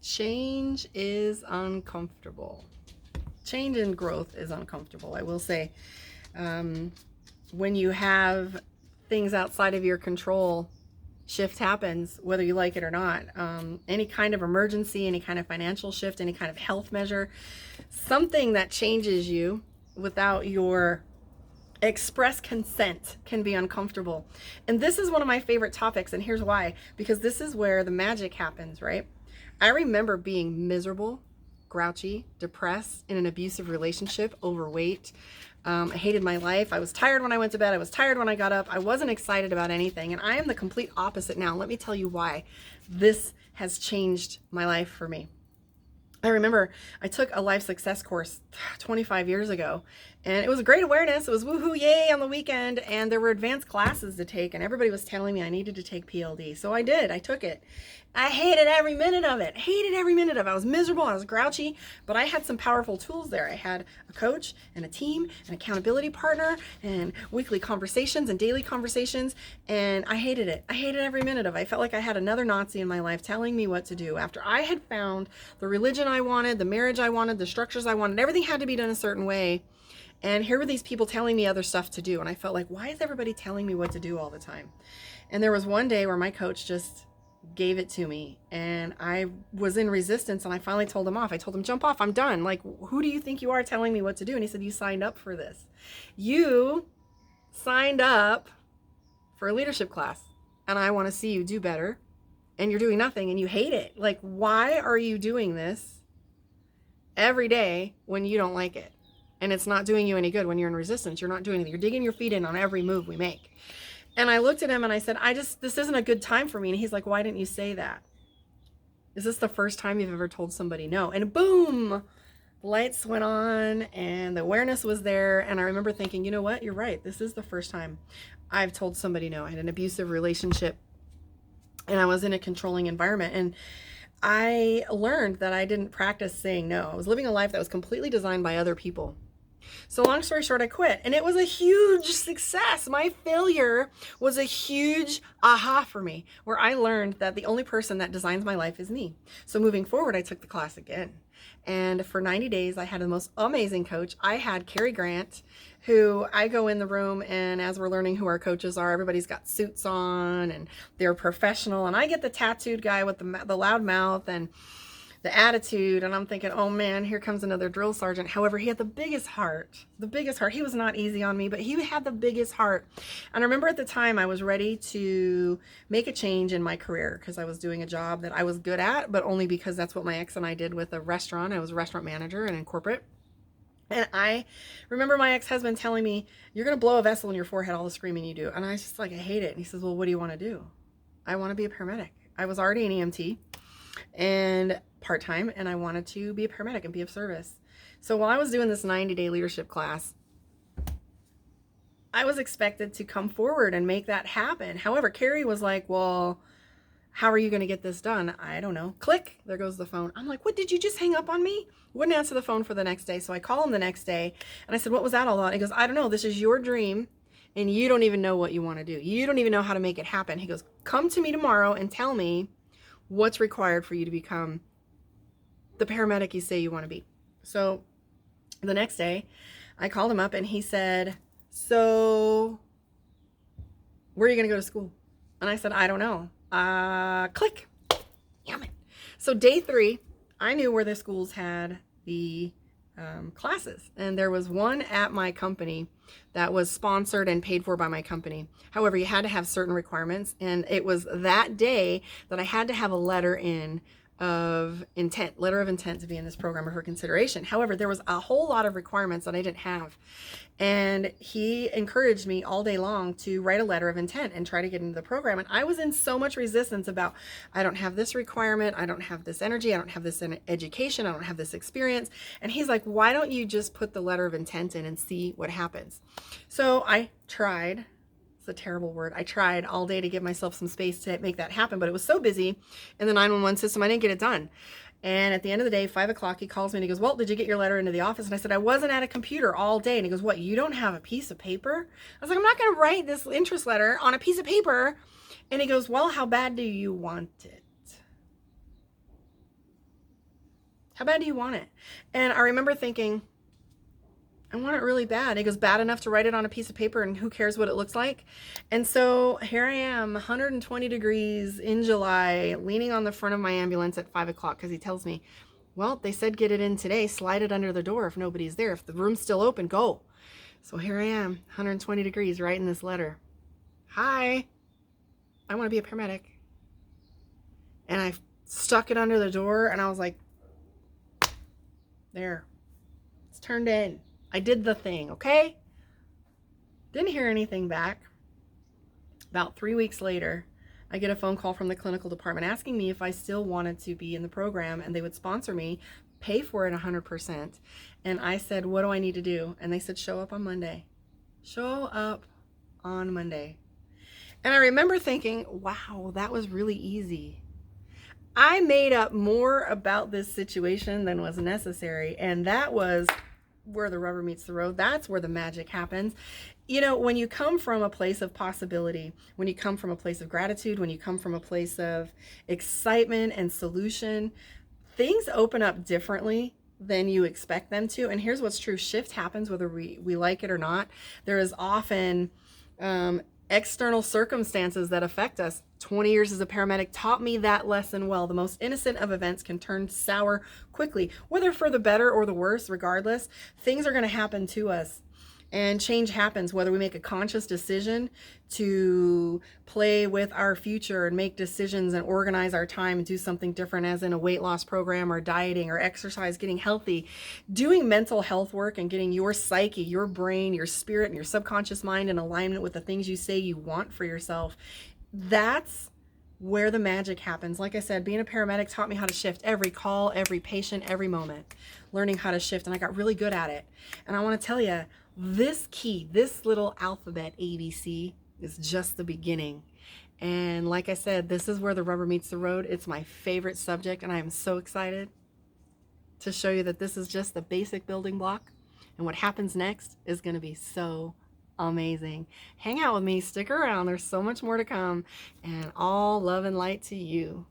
Change is uncomfortable. Change and growth is uncomfortable. I will say, when you have things outside of your control, shift happens, whether you like it or not. Any kind of emergency, any kind of financial shift, any kind of health measure, something that changes you without your express consent can be uncomfortable. And this is one of my favorite topics, and here's why. Because this is where the magic happens, right? I remember being miserable, grouchy, depressed, in an abusive relationship, overweight. I hated my life. I was tired when I went to bed. I was tired when I got up. I wasn't excited about anything. And I am the complete opposite now. Let me tell you why this has changed my life for me. I remember I took a life success course 25 years ago, and it was a great awareness. It was woohoo, yay on the weekend, and there were advanced classes to take, and everybody was telling me I needed to take PLD. So I did. I took it. I hated every minute of it. Hated every minute of it. I was miserable. I was grouchy, but I had some powerful tools there. I had a coach and a team, an accountability partner, and weekly conversations and daily conversations, and I hated it. I hated every minute of it. I felt like I had another Nazi in my life telling me what to do. After I had found the religion I wanted, the marriage I wanted, the structures I wanted, everything had to be done a certain way. And here were these people telling me other stuff to do. And I felt like, why is everybody telling me what to do all the time? And there was one day where my coach just gave it to me, and I was in resistance, and I finally told him off. I told him, jump off, I'm done. Like, who do you think you are telling me what to do? And he said, you signed up for this. You signed up for a leadership class, and I want to see you do better, and you're doing nothing, and you hate it. Like, why are you doing this every day when you don't like it? And it's not doing you any good when you're in resistance. You're not doing it. You're digging your feet in on every move we make. And I looked at him and I said, this isn't a good time for me. And he's like, why didn't you say that? Is this the first time you've ever told somebody no? And boom, the lights went on and the awareness was there. And I remember thinking, you know what? You're right. This is the first time I've told somebody no. I had an abusive relationship and I was in a controlling environment. And I learned that I didn't practice saying no. I was living a life that was completely designed by other people. So long story short, I quit, and it was a huge success. My failure was a huge aha for me, where I learned that the only person that designs my life is me. So moving forward, I took the class again. And for 90 days, I had the most amazing coach. I had Carrie Grant, who I go in the room, and as we're learning who our coaches are, everybody's got suits on, and they're professional. And I get the tattooed guy with the loud mouth and the attitude, and I'm thinking, oh man, here comes another drill sergeant. However, he had the biggest heart. He was not easy on me, but he had the biggest heart. And I remember at the time I was ready to make a change in my career because I was doing a job that I was good at, but only because that's what my ex and I did with a restaurant. I was a restaurant manager and in corporate. And I remember my ex-husband telling me, you're going to blow a vessel in your forehead, all the screaming you do. And I was just like, I hate it. And he says, well, what do you want to do? I want to be a paramedic. I was already an EMT and part-time, and I wanted to be a paramedic and be of service. So while I was doing this 90-day leadership class, I was expected to come forward and make that happen. However, Carrie was like, well, how are you going to get this done? I don't know. Click, there goes the phone. I'm like, what, did you just hang up on me? Wouldn't answer the phone for the next day. So I call him the next day, and I said, what was that all about? He goes, I don't know. This is your dream, and you don't even know what you want to do. You don't even know how to make it happen. He goes, come to me tomorrow and tell me what's required for you to become the paramedic you say you want to be. So the next day I called him up and he said, so where are you going to go to school? And I said, I don't know. Click. Damn it. So day 3, I knew where the schools had the classes, and there was one at my company that was sponsored and paid for by my company. However, you had to have certain requirements, and it was that day that I had to have a letter of intent to be in this program or for consideration. However, there was a whole lot of requirements that I didn't have. And he encouraged me all day long to write a letter of intent and try to get into the program. And I was in so much resistance about, I don't have this requirement, I don't have this energy, I don't have this education, I don't have this experience. And he's like, why don't you just put the letter of intent in and see what happens? So I tried. A terrible word. I tried all day to give myself some space to make that happen, but it was so busy in the 911 system, I didn't get it done. And at the end of the day, 5 o'clock, he calls me and he goes, well, did you get your letter into the office? And I said, I wasn't at a computer all day. And he goes, what, you don't have a piece of paper? I was like, I'm not going to write this interest letter on a piece of paper. And he goes, well, how bad do you want it? How bad do you want it? And I remember thinking, I want it really bad. He goes, bad enough to write it on a piece of paper and who cares what it looks like? And so here I am, 120 degrees in July, leaning on the front of my ambulance at 5 o'clock because he tells me, well, they said get it in today, slide it under the door if nobody's there. If the room's still open, go. So here I am, 120 degrees, writing this letter. Hi, I want to be a paramedic. And I stuck it under the door and I was like, there, it's turned in. I did the thing, okay? Didn't hear anything back. About 3 weeks later, I get a phone call from the clinical department asking me if I still wanted to be in the program and they would sponsor me, pay for it 100%. And I said, what do I need to do? And they said, show up on Monday. Show up on Monday. And I remember thinking, wow, that was really easy. I made up more about this situation than was necessary. And that was where the rubber meets the road. That's where the magic happens. You know, when you come from a place of possibility, when you come from a place of gratitude, when you come from a place of excitement and solution, things open up differently than you expect them to. And here's what's true. Shift happens whether we like it or not. There is often external circumstances that affect us. 20 years as a paramedic taught me that lesson well. The most innocent of events can turn sour quickly, whether for the better or the worse. Regardless, things are going to happen to us. And change happens whether we make a conscious decision to play with our future and make decisions and organize our time and do something different, as in a weight loss program or dieting or exercise, getting healthy, doing mental health work and getting your psyche, your brain, your spirit, and your subconscious mind in alignment with the things you say you want for yourself. That's where the magic happens. Like I said, being a paramedic taught me how to shift every call, every patient, every moment, learning how to shift. And I got really good at it. And I want to tell you, this key, this little alphabet ABC is just the beginning. And like I said, this is where the rubber meets the road. It's my favorite subject, and I am so excited to show you that this is just the basic building block. And what happens next is going to be so amazing. Hang out with me, stick around. There's so much more to come, and all love and light to you.